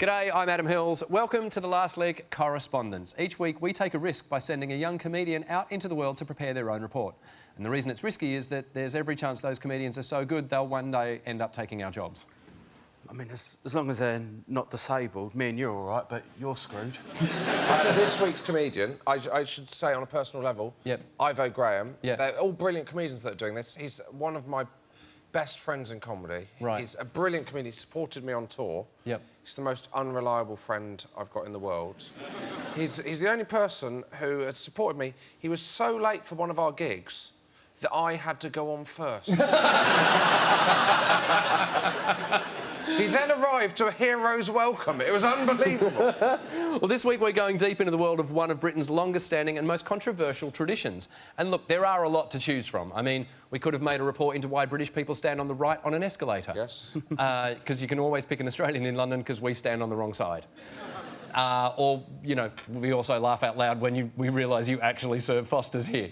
G'day, I'm Adam Hills. Welcome to the last leg, Correspondents. Each week we take a risk by sending a young comedian out into the world to prepare their own report. And the reason it's risky is that there's every chance those comedians are so good they'll one day end up taking our jobs. I mean, as long as they're not disabled, me and you're all right, but you're screwed. This week's comedian, I should say on a personal level, Ivo Graham. They're all brilliant comedians that are doing this. He's one of my best friends in comedy. Right. He's a brilliant comedian. He supported me on tour. He's the most unreliable friend I've got in the world. He's the only person who has supported me. He was so late for one of our gigs that I had to go on first. He then arrived to a hero's welcome. It was unbelievable. Well, this week we're going deep into the world of one of Britain's longest-standing and most controversial traditions. And look, there are a lot to choose from. I mean, we could have made a report into why British people stand on the right on an escalator. Yes. Because you can always pick an Australian in London because we stand on the wrong side. Or, you know, we also laugh out loud when we realise you actually serve Fosters here.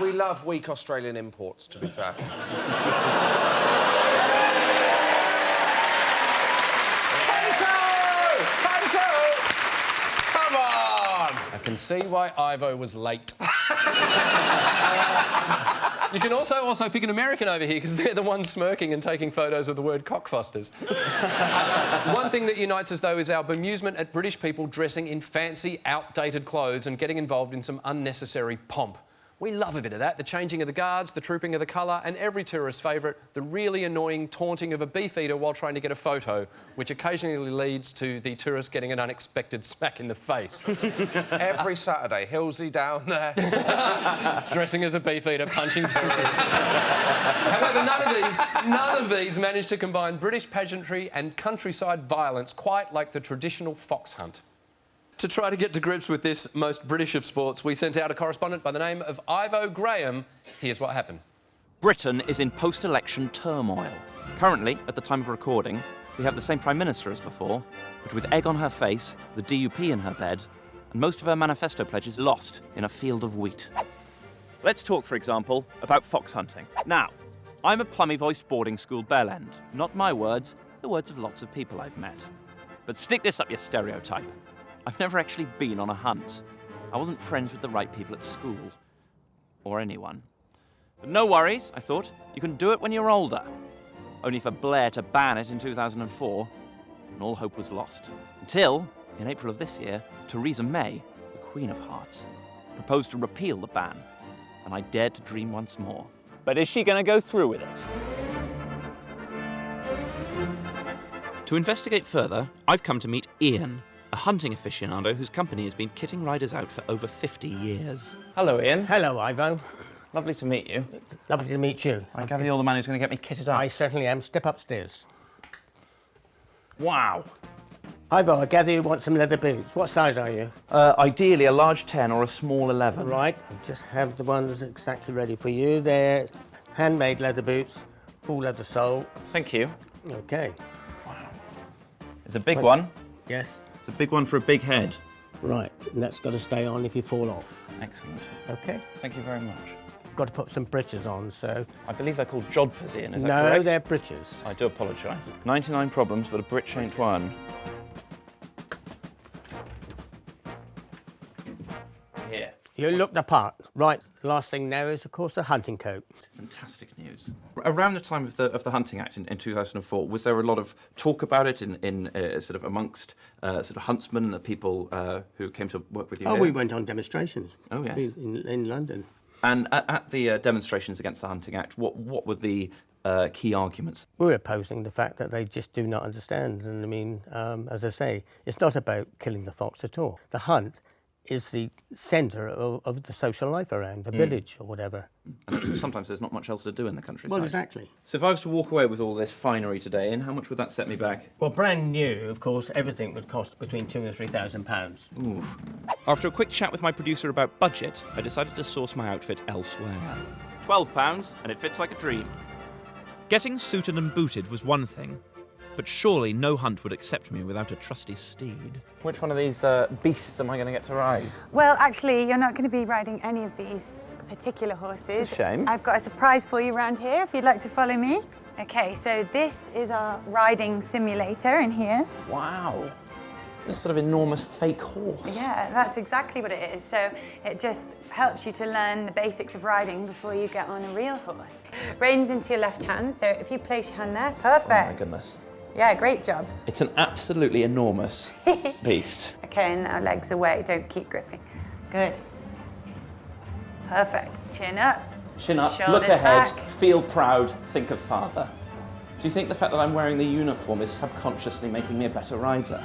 We love weak Australian imports, to be fair. Come on! I can see why Ivo was late. You can also pick an American over here because they're the ones smirking and taking photos of the word cockfosters. One thing that unites us, though, is our bemusement at British people dressing in fancy, outdated clothes and getting involved in some unnecessary pomp. We love a bit of that, the changing of the guards, the trooping of the colour, and every tourist's favourite, the really annoying taunting of a beefeater while trying to get a photo, which occasionally leads to the tourist getting an unexpected smack in the face. Every Saturday, Hillsy down there. Dressing as a beefeater, punching tourists. However, none of these manage to combine British pageantry and countryside violence quite like the traditional fox hunt. To try to get to grips with this most British of sports, we sent out a correspondent by the name of Ivo Graham. Here's what happened. Britain is in post-election turmoil. Currently, at the time of recording, we have the same Prime Minister as before, but with egg on her face, the DUP in her bed, and most of her manifesto pledges lost in a field of wheat. Let's talk, for example, about fox hunting. Now, I'm a plummy-voiced boarding school bell end. Not my words, the words of lots of people I've met. But stick this up your stereotype. I've never actually been on a hunt. I wasn't friends with the right people at school. Or anyone. But no worries, I thought. You can do it when you're older. Only for Blair to ban it in 2004, and all hope was lost. Until, in April of this year, Theresa May, the Queen of Hearts, proposed to repeal the ban, and I dared to dream once more. But is she going to go through with it? To investigate further, I've come to meet Ian, a hunting aficionado whose company has been kitting riders out for over 50 years. Hello, Ian. Hello, Ivo. Lovely to meet you. Lovely to meet you. I gather you're the man who's going to get me kitted up. I certainly am. Step upstairs. Wow. Ivo, I gather you want some leather boots. What size are you? Ideally a large 10 or a small 11. Right, I just have the ones exactly ready for you. They're handmade leather boots, full leather sole. Thank you. OK. Wow. It's a big one. Yes. It's a big one for a big head. Right, and that's got to stay on if you fall off. Excellent. OK. Thank you very much. Got to put some breeches on, so... I believe they're called jodhpurs, Ian, is that No, correct? they're breeches. I do apologise. 99 problems, but a britch ain't one. Here. You look the part. Right, last thing now is, of course, a hunting coat. Fantastic news. Around the time of the Hunting Act in 2004, was there a lot of talk about it in sort of amongst sort of huntsmen and the people who came to work with you? Oh, here? we went on demonstrations. Oh, yes. In London. And at the demonstrations against the Hunting Act, what were the key arguments? We were opposing the fact that they just do not understand. And I mean, as I say, it's not about killing the fox at all. The hunt is the centre of the social life around the village or whatever. And sometimes there's not much else to do in the countryside. Well, exactly. So if I was to walk away with all this finery today, and how much would that set me back? Well, brand new, of course, everything would cost between £2,000 and £3,000. Oof. After a quick chat with my producer about budget, I decided to source my outfit elsewhere. £12, and it fits like a dream. Getting suited and booted was one thing, but surely no hunt would accept me without a trusty steed. Which one of these beasts am I going to get to ride? Well, actually, you're not going to be riding any of these particular horses. It's a shame. I've got a surprise for you around here, if you'd like to follow me. Okay, so this is our riding simulator in here. Wow. This sort of enormous fake horse. Yeah, that's exactly what it is. So it just helps you to learn the basics of riding before you get on a real horse. Reins into your left hand, so if you place your hand there, perfect. Oh my goodness. Yeah, great job. It's an absolutely enormous beast. Okay, and now legs away, don't keep gripping. Good. Perfect. Chin up. Chin up, Shoulders look ahead, back. feel proud, think of father. Do you think the fact that I'm wearing the uniform is subconsciously making me a better rider?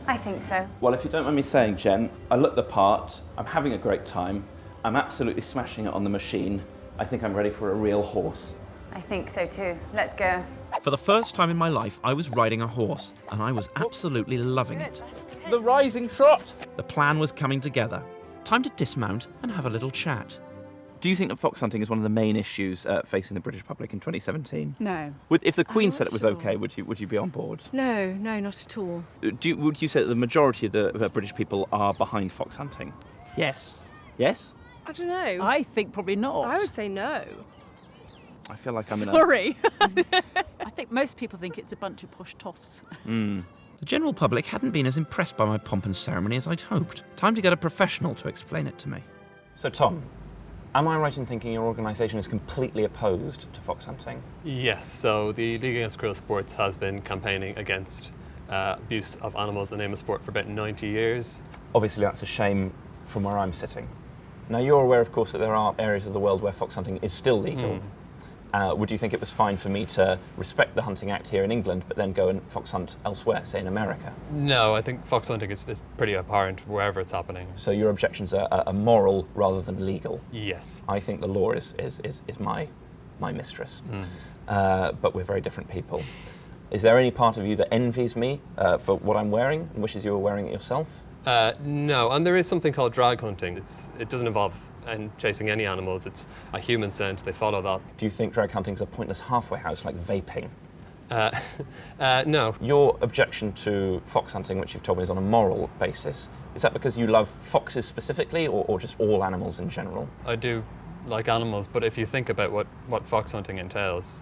I think so. Well, if you don't mind me saying, Jen, I look the part, I'm having a great time, I'm absolutely smashing it on the machine. I think I'm ready for a real horse. I think so too. Let's go. For the first time in my life, I was riding a horse, and I was absolutely loving it. The rising trot! The plan was coming together. Time to dismount and have a little chat. Do you think that fox hunting is one of the main issues facing the British public in 2017? No. If the Queen not said it was sure. OK, would you be on board? No, not at all. Would you say that the majority of the British people are behind fox hunting? Yes. Yes? I don't know. I think probably not. I would say no. I feel like I'm in a... Sorry. I think most people think it's a bunch of posh toffs. The general public hadn't been as impressed by my pomp and ceremony as I'd hoped. Time to get a professional to explain it to me. So, Tom, am I right in thinking your organisation is completely opposed to fox hunting? Yes, so the League Against Cruel Sports has been campaigning against abuse of animals in the name of sport for about 90 years. Obviously, that's a shame from where I'm sitting. Now, you're aware, of course, that there are areas of the world where fox hunting is still legal. Would you think it was fine for me to respect the Hunting Act here in England, but then go and fox hunt elsewhere, say in America? No, I think fox hunting is pretty apparent wherever it's happening. So your objections are moral rather than legal? Yes. I think the law is my mistress. But we're very different people. Is there any part of you that envies me for what I'm wearing and wishes you were wearing it yourself? No, and there is something called drag hunting. It doesn't involve chasing any animals. It's a human scent. They follow that. Do you think drag hunting is a pointless halfway house like vaping? No. Your objection to fox hunting, which you've told me is on a moral basis, is that because you love foxes specifically or just all animals in general? I do like animals, but if you think about what fox hunting entails,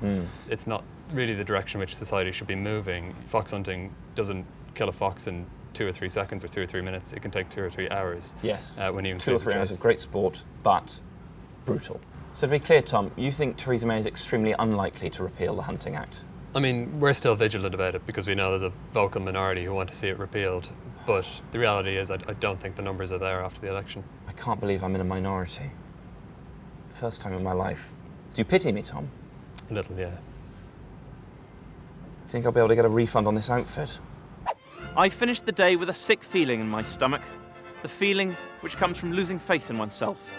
it's not really the direction which society should be moving. Fox hunting doesn't kill a fox in 2 or 3 seconds or 2 or 3 minutes. It can take 2 or 3 hours. Yes. When you 2 or 3 hours of great sport, but brutal. So to be clear, Tom, you think Theresa May is extremely unlikely to repeal the Hunting Act? I mean, we're still vigilant about it because we know there's a vocal minority who want to see it repealed. But the reality is I don't think the numbers are there after the election. I can't believe I'm in a minority. First time in my life. Do you pity me, Tom? A little, yeah. Do you think I'll be able to get a refund on this outfit? I finished the day with a sick feeling in my stomach. The feeling which comes from losing faith in oneself,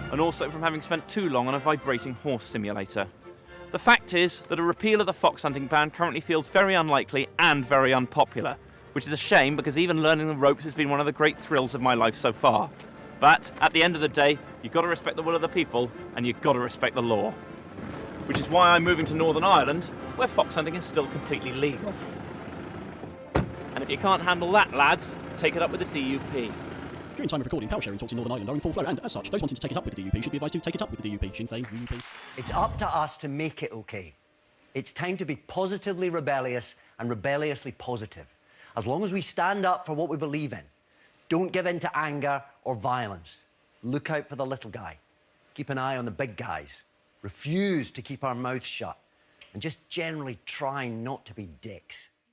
and also from having spent too long on a vibrating horse simulator. The fact is that a repeal of the fox hunting ban currently feels very unlikely and very unpopular, which is a shame because even learning the ropes has been one of the great thrills of my life so far. But at the end of the day, you've got to respect the will of the people and you've got to respect the law. Which is why I'm moving to Northern Ireland, where fox hunting is still completely legal. And if you can't handle that, lads, take it up with the DUP. During time of recording, power sharing talks in Northern Ireland are in full flow, and as such, those wanting to take it up with the DUP should be advised to take it up with the DUP. Sinn Féin, UUP. It's up to us to make it okay. It's time to be positively rebellious and rebelliously positive. As long as we stand up for what we believe in, don't give in to anger or violence. Look out for the little guy. Keep an eye on the big guys. Refuse to keep our mouths shut. And just generally try not to be dicks.